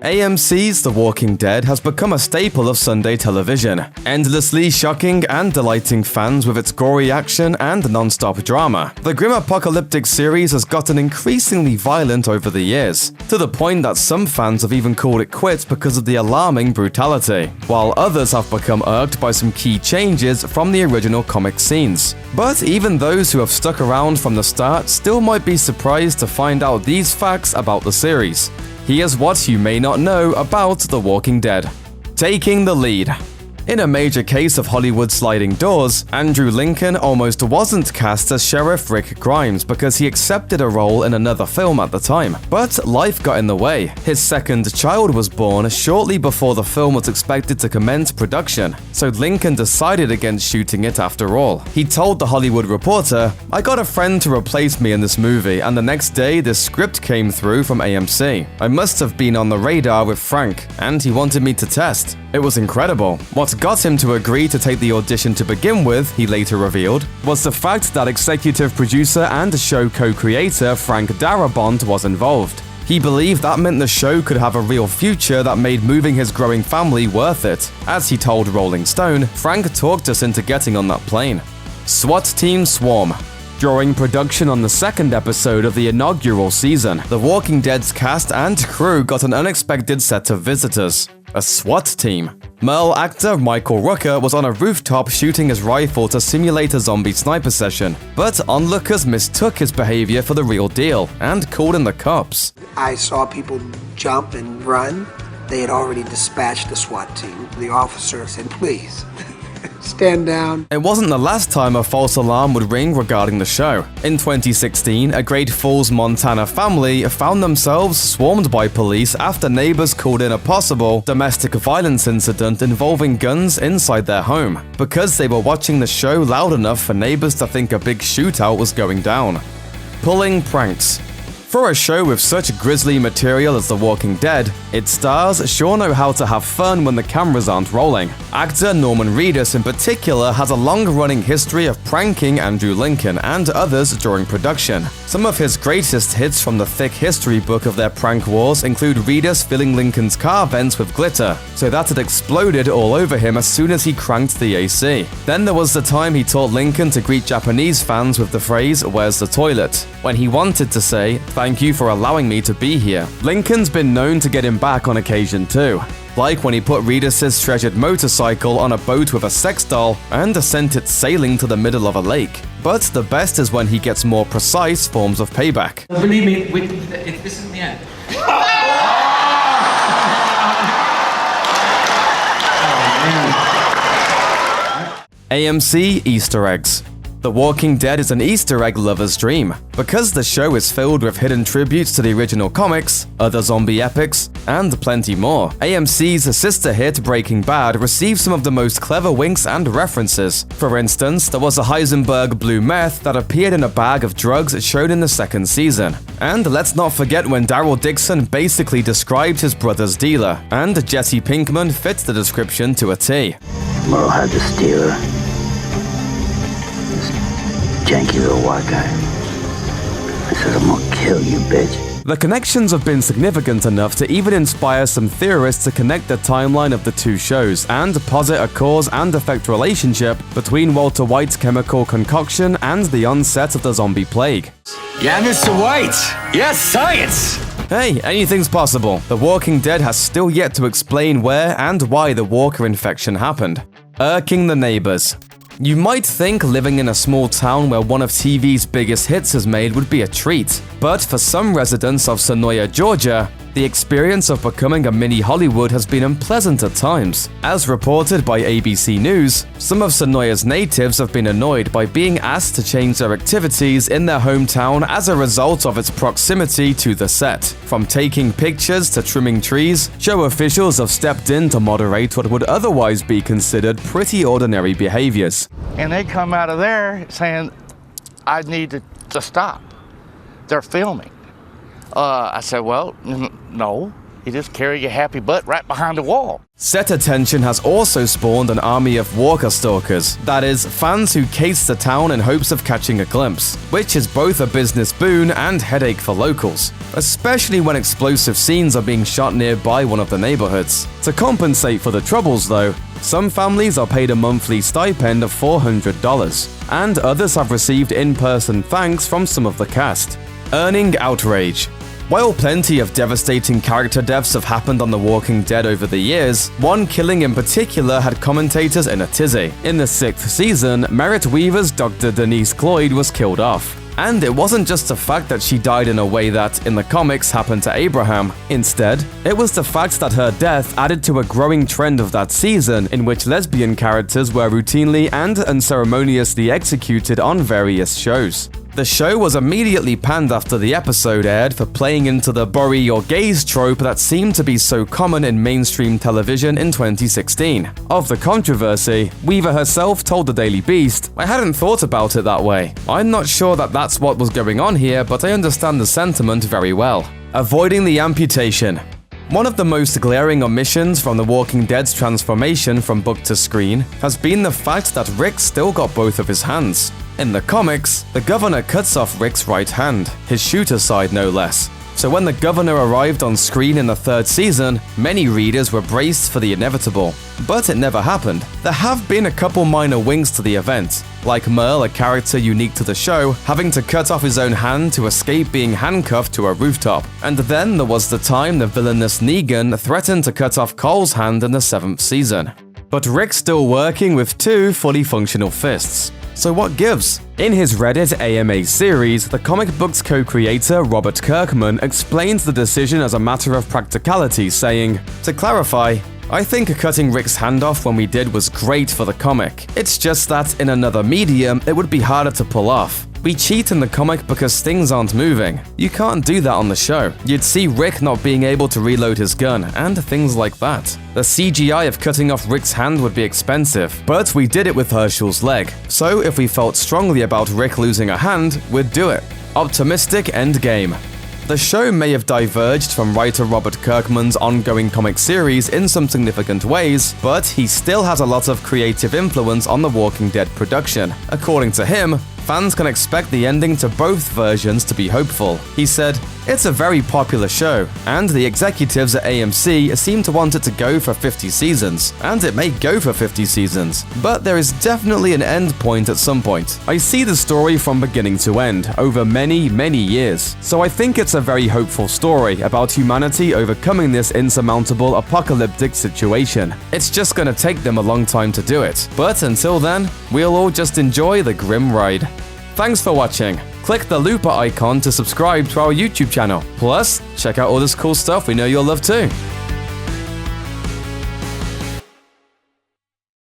AMC's The Walking Dead has become a staple of Sunday television, endlessly shocking and delighting fans with its gory action and non-stop drama. The grim apocalyptic series has gotten increasingly violent over the years, to the point that some fans have even called it quits because of the alarming brutality, while others have become irked by some key changes from the original comic scenes. But even those who have stuck around from the start still might be surprised to find out these facts about the series. Here's what you may not know about The Walking Dead. Taking the lead. In a major case of Hollywood sliding doors, Andrew Lincoln almost wasn't cast as Sheriff Rick Grimes because he accepted a role in another film at the time. But life got in the way. His second child was born shortly before the film was expected to commence production, so Lincoln decided against shooting it after all. He told The Hollywood Reporter, "I got a friend to replace me in this movie, and the next day this script came through from AMC. I must have been on the radar with Frank, and he wanted me to test. It was incredible. What got him to agree to take the audition to begin with," he later revealed, "was the fact that executive producer and show co-creator Frank Darabont was involved. He believed that meant the show could have a real future that made moving his growing family worth it. As he told Rolling Stone, Frank talked us into getting on that plane." SWAT Team Swarm. During production on the second episode of the inaugural season, The Walking Dead's cast and crew got an unexpected set of visitors. A SWAT team. Merle actor Michael Rooker was on a rooftop shooting his rifle to simulate a zombie sniper session, but onlookers mistook his behavior for the real deal and called in the cops. I saw people jump and run. They had already dispatched the SWAT team. The officer said, "Please, stand down." It wasn't the last time a false alarm would ring regarding the show. In 2016, a Great Falls, Montana family found themselves swarmed by police after neighbors called in a possible domestic violence incident involving guns inside their home, because they were watching the show loud enough for neighbors to think a big shootout was going down. Pulling pranks. For a show with such grisly material as The Walking Dead, its stars sure know how to have fun when the cameras aren't rolling. Actor Norman Reedus in particular has a long-running history of pranking Andrew Lincoln and others during production. Some of his greatest hits from the thick history book of their prank wars include Reedus filling Lincoln's car vents with glitter, so that it exploded all over him as soon as he cranked the AC. Then there was the time he taught Lincoln to greet Japanese fans with the phrase, "Where's the toilet?" when he wanted to say, "Thank you for allowing me to be here." Lincoln's been known to get him back on occasion too, like when he put Reedus' treasured motorcycle on a boat with a sex doll and sent it sailing to the middle of a lake. But the best is when he gets more precise forms of payback. Believe me, this is the end. AMC Easter eggs. The Walking Dead is an Easter egg lover's dream. Because the show is filled with hidden tributes to the original comics, other zombie epics, and plenty more, AMC's sister hit Breaking Bad received some of the most clever winks and references. For instance, there was a Heisenberg blue meth that appeared in a bag of drugs shown in the second season. And let's not forget when Daryl Dixon basically described his brother's dealer, and Jesse Pinkman fits the description to a T. Merle had the stealer. Janky little white guy. He says, "I'm gonna kill you, bitch." The connections have been significant enough to even inspire some theorists to connect the timeline of the two shows and posit a cause and effect relationship between Walter White's chemical concoction and the onset of the zombie plague. Yeah, Mr. White! Yes, science! Hey, anything's possible. The Walking Dead has still yet to explain where and why the Walker infection happened. Irking the neighbors. You might think living in a small town where one of TV's biggest hits is made would be a treat, but for some residents of Sonoya, Georgia, the experience of becoming a mini Hollywood has been unpleasant at times. As reported by ABC News, some of Sonoya's natives have been annoyed by being asked to change their activities in their hometown as a result of its proximity to the set. From taking pictures to trimming trees, show officials have stepped in to moderate what would otherwise be considered pretty ordinary behaviors. And they come out of there saying, "I need to stop. They're filming." I said, "Well, no, You just carry your happy butt right behind the wall. Set attention has also spawned an army of walker stalkers, that is, fans who case the town in hopes of catching a glimpse, which is both a business boon and headache for locals, especially when explosive scenes are being shot nearby one of the neighborhoods. To compensate for the troubles though, some families are paid a monthly stipend of $400, and others have received in-person thanks from some of the cast. Earning outrage. While plenty of devastating character deaths have happened on The Walking Dead over the years, one killing in particular had commentators in a tizzy. In the 6th season, Merritt Weaver's Dr. Denise Cloyd was killed off. And it wasn't just the fact that she died in a way that, in the comics, happened to Abraham. Instead, it was the fact that her death added to a growing trend of that season in which lesbian characters were routinely and unceremoniously executed on various shows. The show was immediately panned after the episode aired for playing into the bury your gays trope that seemed to be so common in mainstream television in 2016. Of the controversy, Weaver herself told the Daily Beast, "I hadn't thought about it that way. I'm not sure that that's what was going on here, but I understand the sentiment very well." Avoiding the amputation. One of the most glaring omissions from The Walking Dead's transformation from book to screen has been the fact that Rick still got both of his hands. In the comics, the governor cuts off Rick's right hand, his shooter side no less. So when the governor arrived on screen in the 3rd season, many readers were braced for the inevitable. But it never happened. There have been a couple minor winks to the event, like Merle, a character unique to the show, having to cut off his own hand to escape being handcuffed to a rooftop. And then there was the time the villainous Negan threatened to cut off Cole's hand in the 7th season. But Rick's still working with 2 fully functional fists. So what gives? In his Reddit AMA series, the comic book's co-creator Robert Kirkman explains the decision as a matter of practicality, saying, "To clarify, I think cutting Rick's hand off when we did was great for the comic. It's just that in another medium, it would be harder to pull off. We cheat in the comic because things aren't moving. You can't do that on the show. You'd see Rick not being able to reload his gun, and things like that. The CGI of cutting off Rick's hand would be expensive, but we did it with Hershel's leg. So if we felt strongly about Rick losing a hand, we'd do it." Optimistic endgame. The show may have diverged from writer Robert Kirkman's ongoing comic series in some significant ways, but he still has a lot of creative influence on the Walking Dead production. According to him, fans can expect the ending to both versions to be hopeful. He said, "It's a very popular show, and the executives at AMC seem to want it to go for 50 seasons, and it may go for 50 seasons, but there is definitely an end point at some point. I see the story from beginning to end, over many, many years, so I think it's a very hopeful story about humanity overcoming this insurmountable apocalyptic situation. It's just gonna take them a long time to do it, but until then, we'll all just enjoy the grim ride." Thanks for watching. Click the looper icon to subscribe to our YouTube channel. Plus, check out all this cool stuff we know you'll love too.